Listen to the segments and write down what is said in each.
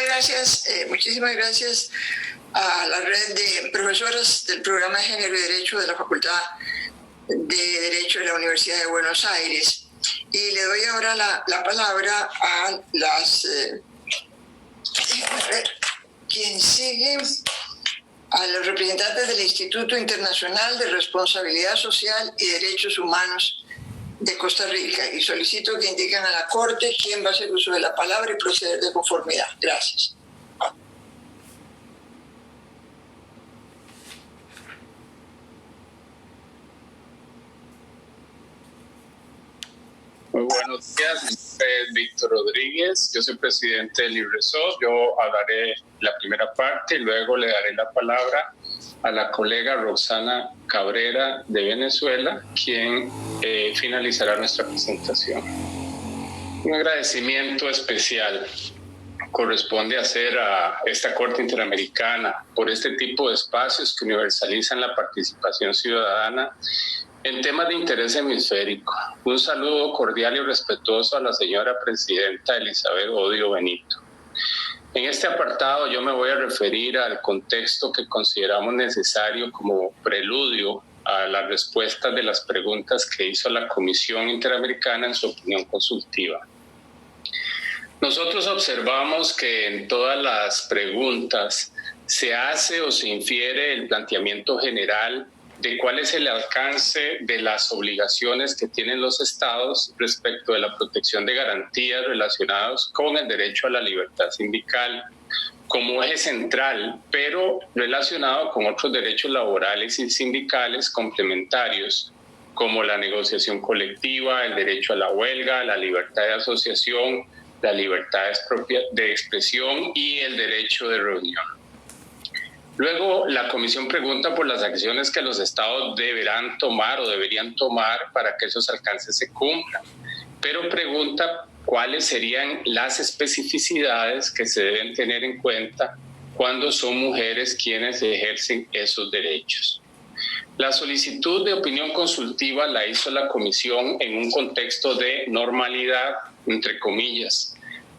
Gracias, muchísimas gracias a la red de profesoras del programa de Género y Derecho de la Facultad de Derecho de la Universidad de Buenos Aires. Y le doy ahora la palabra a quien sigue, a los representantes del Instituto Internacional de Responsabilidad Social y Derechos Humanos de Costa Rica, y solicito que indiquen a la Corte quién va a hacer uso de la palabra y proceder de conformidad. Gracias. Muy buenos días, mi nombre es Víctor Rodríguez, yo soy presidente del IRRESOL. Yo hablaré la primera parte y luego le daré la palabra a la colega Roxana Cabrera de Venezuela, quien finalizará nuestra presentación. Un agradecimiento especial corresponde hacer a esta Corte Interamericana por este tipo de espacios que universalizan la participación ciudadana en temas de interés hemisférico. Un saludo cordial y respetuoso a la señora presidenta Elizabeth Odio Benito. En este apartado yo me voy a referir al contexto que consideramos necesario como preludio a las respuestas de las preguntas que hizo la Comisión Interamericana en su opinión consultiva. Nosotros observamos que en todas las preguntas se hace o se infiere el planteamiento general de cuál es el alcance de las obligaciones que tienen los estados respecto de la protección de garantías relacionadas con el derecho a la libertad sindical como eje central, pero relacionado con otros derechos laborales y sindicales complementarios, como la negociación colectiva, el derecho a la huelga, la libertad de asociación, la libertad de expresión y el derecho de reunión. Luego, la Comisión pregunta por las acciones que los estados deberán tomar o deberían tomar para que esos alcances se cumplan, pero pregunta cuáles serían las especificidades que se deben tener en cuenta cuando son mujeres quienes ejercen esos derechos. La solicitud de opinión consultiva la hizo la Comisión en un contexto de normalidad, entre comillas.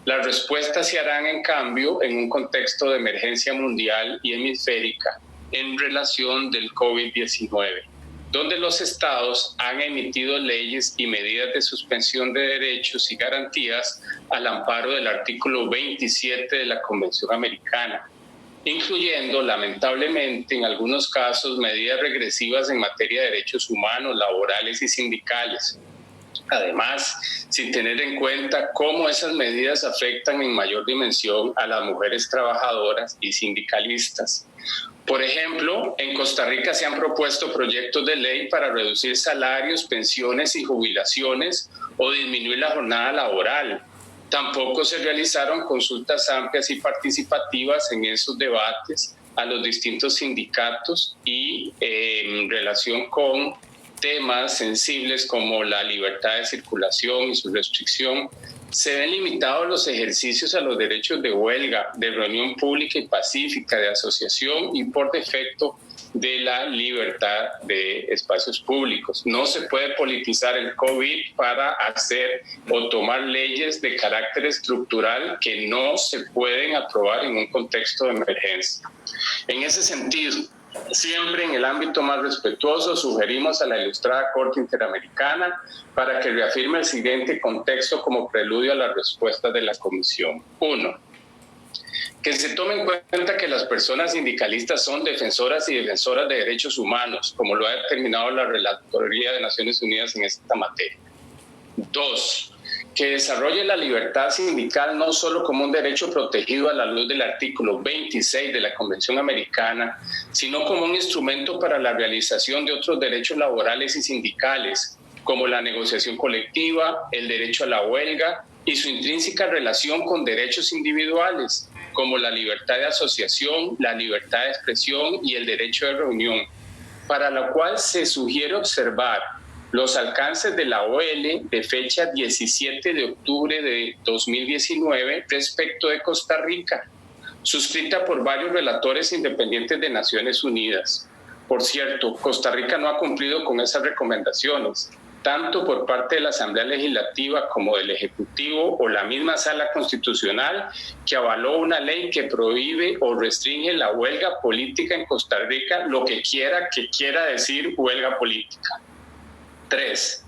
Las respuestas se harán, en cambio, en un contexto de emergencia mundial y hemisférica en relación del COVID-19, donde los estados han emitido leyes y medidas de suspensión de derechos y garantías al amparo del artículo 27 de la Convención Americana, incluyendo, lamentablemente, en algunos casos, medidas regresivas en materia de derechos humanos, laborales y sindicales. Además, sin tener en cuenta cómo esas medidas afectan en mayor dimensión a las mujeres trabajadoras y sindicalistas. Por ejemplo, en Costa Rica se han propuesto proyectos de ley para reducir salarios, pensiones y jubilaciones o disminuir la jornada laboral. Tampoco se realizaron consultas amplias y participativas en esos debates a los distintos sindicatos y en relación con temas sensibles como la libertad de circulación y su restricción. Se ven limitados los ejercicios a los derechos de huelga, de reunión pública y pacífica, de asociación y por defecto de la libertad de espacios públicos. No se puede politizar el COVID para hacer o tomar leyes de carácter estructural que no se pueden aprobar en un contexto de emergencia. En ese sentido, siempre en el ámbito más respetuoso, sugerimos a la ilustrada Corte Interamericana para que reafirme el siguiente contexto como preludio a las respuestas de la Comisión. 1. Que se tome en cuenta que las personas sindicalistas son defensoras y defensoras de derechos humanos, como lo ha determinado la Relatoría de Naciones Unidas en esta materia. 2. Que desarrolle la libertad sindical no solo como un derecho protegido a la luz del artículo 26 de la Convención Americana, sino como un instrumento para la realización de otros derechos laborales y sindicales, como la negociación colectiva, el derecho a la huelga y su intrínseca relación con derechos individuales, como la libertad de asociación, la libertad de expresión y el derecho de reunión, para lo cual se sugiere observar los alcances de la OL de fecha 17 de octubre de 2019 respecto de Costa Rica, suscrita por varios relatores independientes de Naciones Unidas. Por cierto, Costa Rica no ha cumplido con esas recomendaciones. tanto por parte de la Asamblea Legislativa como del Ejecutivo o la misma Sala Constitucional, que avaló una ley que prohíbe o restringe la huelga política en Costa Rica, lo que quiera decir huelga política. 3.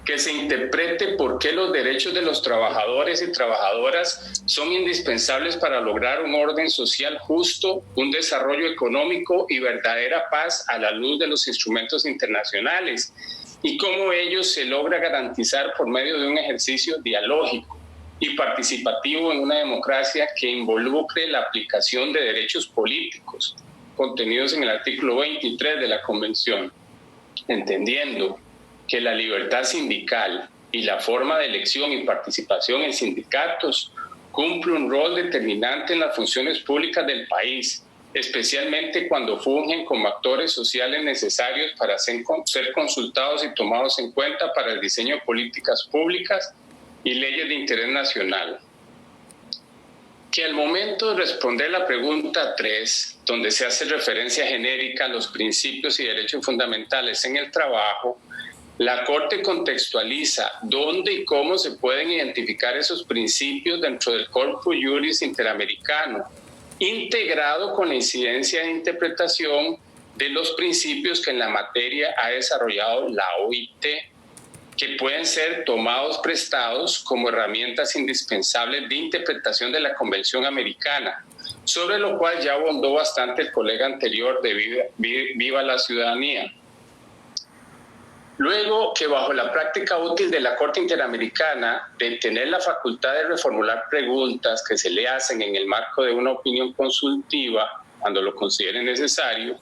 Que se interprete por qué los derechos de los trabajadores y trabajadoras son indispensables para lograr un orden social justo, un desarrollo económico y verdadera paz a la luz de los instrumentos internacionales, y cómo ello se logra garantizar por medio de un ejercicio dialógico y participativo en una democracia que involucre la aplicación de derechos políticos contenidos en el artículo 23 de la Convención, entendiendo que la libertad sindical y la forma de elección y participación en sindicatos cumple un rol determinante en las funciones públicas del país, especialmente cuando fungen como actores sociales necesarios para ser consultados y tomados en cuenta para el diseño de políticas públicas y leyes de interés nacional. Que al momento de responder la pregunta 3, donde se hace referencia genérica a los principios y derechos fundamentales en el trabajo, la Corte contextualiza dónde y cómo se pueden identificar esos principios dentro del Corpus Juris Interamericano, integrado con la incidencia de interpretación de los principios que en la materia ha desarrollado la OIT, que pueden ser tomados prestados como herramientas indispensables de interpretación de la Convención Americana, sobre lo cual ya abundó bastante el colega anterior de Viva la Ciudadanía. Luego, que bajo la práctica útil de la Corte Interamericana de tener la facultad de reformular preguntas que se le hacen en el marco de una opinión consultiva, cuando lo considere necesario,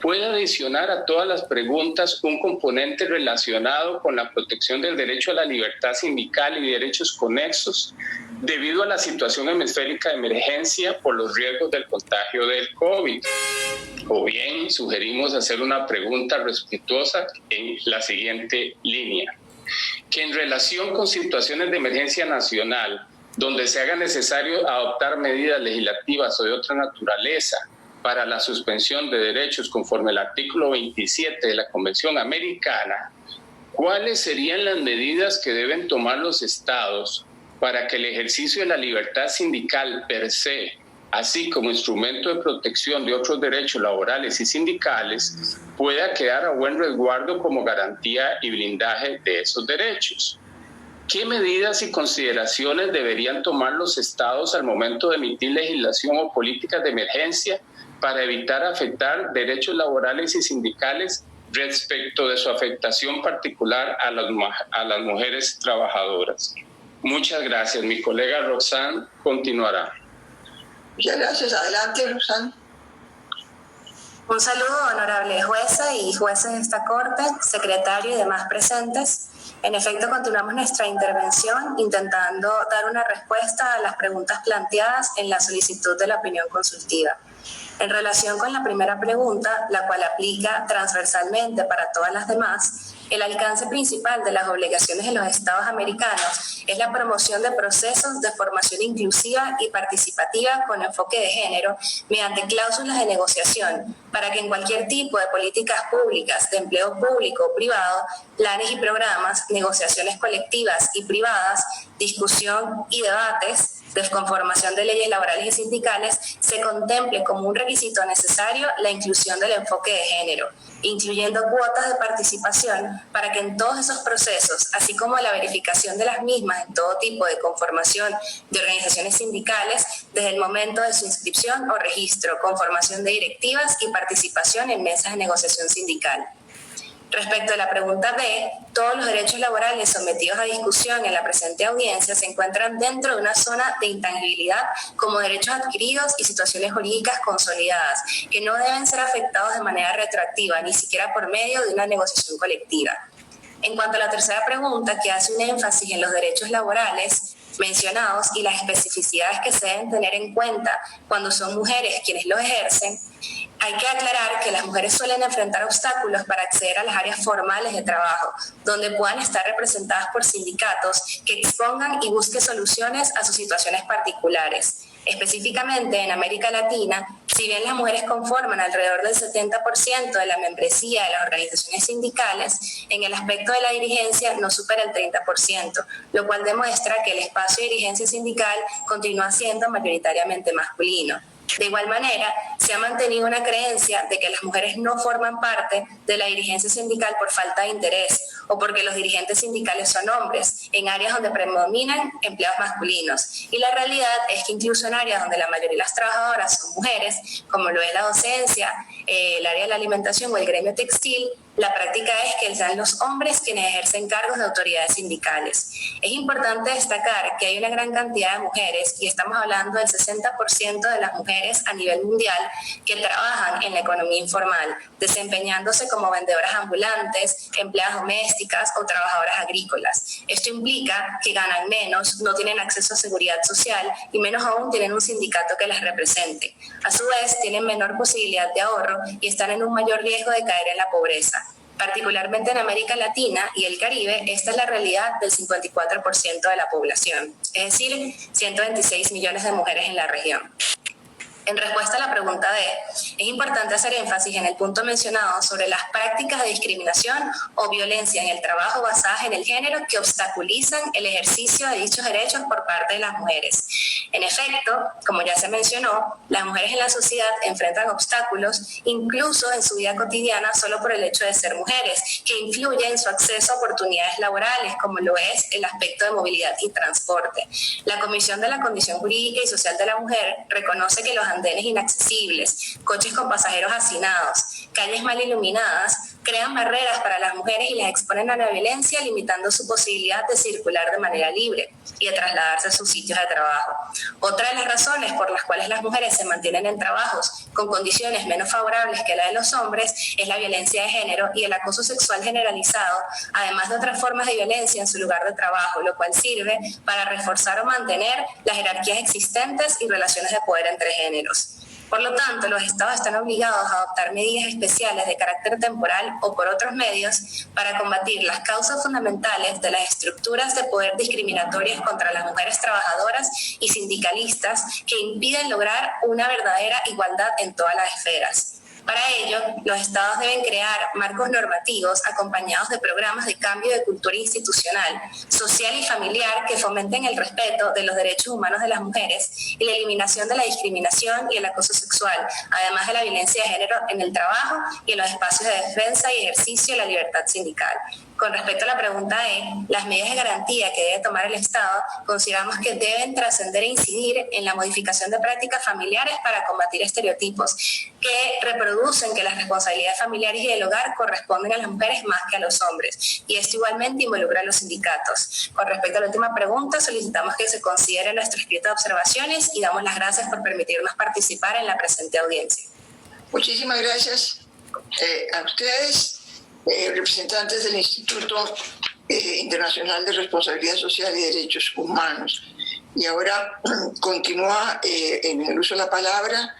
puede adicionar a todas las preguntas un componente relacionado con la protección del derecho a la libertad sindical y derechos conexos, debido a la situación hemisférica de emergencia por los riesgos del contagio del COVID. O bien, sugerimos hacer una pregunta respetuosa en la siguiente línea: que en relación con situaciones de emergencia nacional, donde se haga necesario adoptar medidas legislativas o de otra naturaleza para la suspensión de derechos conforme al artículo 27 de la Convención Americana, ¿cuáles serían las medidas que deben tomar los estados para que el ejercicio de la libertad sindical per se, así como instrumento de protección de otros derechos laborales y sindicales, pueda quedar a buen resguardo como garantía y blindaje de esos derechos? ¿Qué medidas y consideraciones deberían tomar los estados al momento de emitir legislación o políticas de emergencia para evitar afectar derechos laborales y sindicales respecto de su afectación particular a las mujeres trabajadoras? Muchas gracias. Mi colega Roxanne continuará. Muchas gracias. Adelante, Roxanne. Un saludo, honorable jueza y jueces de esta Corte, secretario y demás presentes. En efecto, continuamos nuestra intervención intentando dar una respuesta a las preguntas planteadas en la solicitud de la opinión consultiva. En relación con la primera pregunta, la cual aplica transversalmente para todas las demás, el alcance principal de las obligaciones de los Estados americanos es la promoción de procesos de formación inclusiva y participativa con enfoque de género mediante cláusulas de negociación para que en cualquier tipo de políticas públicas de empleo público o privado, planes y programas, negociaciones colectivas y privadas, discusión y debates de conformación de leyes laborales y sindicales, se contemple como un requisito necesario la inclusión del enfoque de género, incluyendo cuotas de participación para que en todos esos procesos, así como la verificación de las mismas en todo tipo de conformación de organizaciones sindicales, desde el momento de su inscripción o registro, conformación de directivas y participación en mesas de negociación sindical. Respecto a la pregunta B, todos los derechos laborales sometidos a discusión en la presente audiencia se encuentran dentro de una zona de intangibilidad como derechos adquiridos y situaciones jurídicas consolidadas, que no deben ser afectados de manera retroactiva, ni siquiera por medio de una negociación colectiva. En cuanto a la tercera pregunta, que hace un énfasis en los derechos laborales mencionados y las especificidades que se deben tener en cuenta cuando son mujeres quienes los ejercen, hay que aclarar que las mujeres suelen enfrentar obstáculos para acceder a las áreas formales de trabajo, donde puedan estar representadas por sindicatos que expongan y busquen soluciones a sus situaciones particulares. Específicamente en América Latina, si bien las mujeres conforman alrededor del 70% de la membresía de las organizaciones sindicales, en el aspecto de la dirigencia no supera el 30%, lo cual demuestra que el espacio de dirigencia sindical continúa siendo mayoritariamente masculino. De igual manera, se ha mantenido una creencia de que las mujeres no forman parte de la dirigencia sindical por falta de interés o porque los dirigentes sindicales son hombres, en áreas donde predominan empleados masculinos. Y la realidad es que incluso en áreas donde la mayoría de las trabajadoras son mujeres, como lo es la docencia, el área de la alimentación o el gremio textil, la práctica es que sean los hombres quienes ejercen cargos de autoridades sindicales. Es importante destacar que hay una gran cantidad de mujeres, y estamos hablando del 60% de las mujeres a nivel mundial, que trabajan en la economía informal, desempeñándose como vendedoras ambulantes, empleadas domésticas o trabajadoras agrícolas. Esto implica que ganan menos, no tienen acceso a seguridad social y menos aún tienen un sindicato que las represente. A su vez, tienen menor posibilidad de ahorro y están en un mayor riesgo de caer en la pobreza. Particularmente en América Latina y el Caribe, esta es la realidad del 54% de la población, es decir, 126 millones de mujeres en la región. En respuesta a la pregunta D, es importante hacer énfasis en el punto mencionado sobre las prácticas de discriminación o violencia en el trabajo basadas en el género que obstaculizan el ejercicio de dichos derechos por parte de las mujeres. En efecto, como ya se mencionó, las mujeres en la sociedad enfrentan obstáculos incluso en su vida cotidiana solo por el hecho de ser mujeres, que influyen en su acceso a oportunidades laborales, como lo es el aspecto de movilidad y transporte. La Comisión de la Condición Jurídica y Social de la Mujer reconoce que los andenes inaccesibles, coches con pasajeros hacinados, calles mal iluminadas, crean barreras para las mujeres y las exponen a la violencia, limitando su posibilidad de circular de manera libre y de trasladarse a sus sitios de trabajo. Otra de las razones por las cuales las mujeres se mantienen en trabajos con condiciones menos favorables que la de los hombres es la violencia de género y el acoso sexual generalizado, además de otras formas de violencia en su lugar de trabajo, lo cual sirve para reforzar o mantener las jerarquías existentes y relaciones de poder entre géneros. Por lo tanto, los estados están obligados a adoptar medidas especiales de carácter temporal o por otros medios para combatir las causas fundamentales de las estructuras de poder discriminatorias contra las mujeres trabajadoras y sindicalistas que impiden lograr una verdadera igualdad en todas las esferas. Para ello, los estados deben crear marcos normativos acompañados de programas de cambio de cultura institucional, social y familiar que fomenten el respeto de los derechos humanos de las mujeres y la eliminación de la discriminación y el acoso sexual, además de la violencia de género en el trabajo y en los espacios de defensa y ejercicio de la libertad sindical. Con respecto a la pregunta E, las medidas de garantía que debe tomar el Estado consideramos que deben trascender e incidir en la modificación de prácticas familiares para combatir estereotipos que reproducen que las responsabilidades familiares y del hogar corresponden a las mujeres más que a los hombres, y esto igualmente involucra a los sindicatos. Con respecto a la última pregunta, solicitamos que se considere nuestro escrito de observaciones y damos las gracias por permitirnos participar en la presente audiencia. Muchísimas gracias a ustedes, representantes del Instituto Internacional de Responsabilidad Social y Derechos Humanos. Y ahora continúa en el uso de la palabra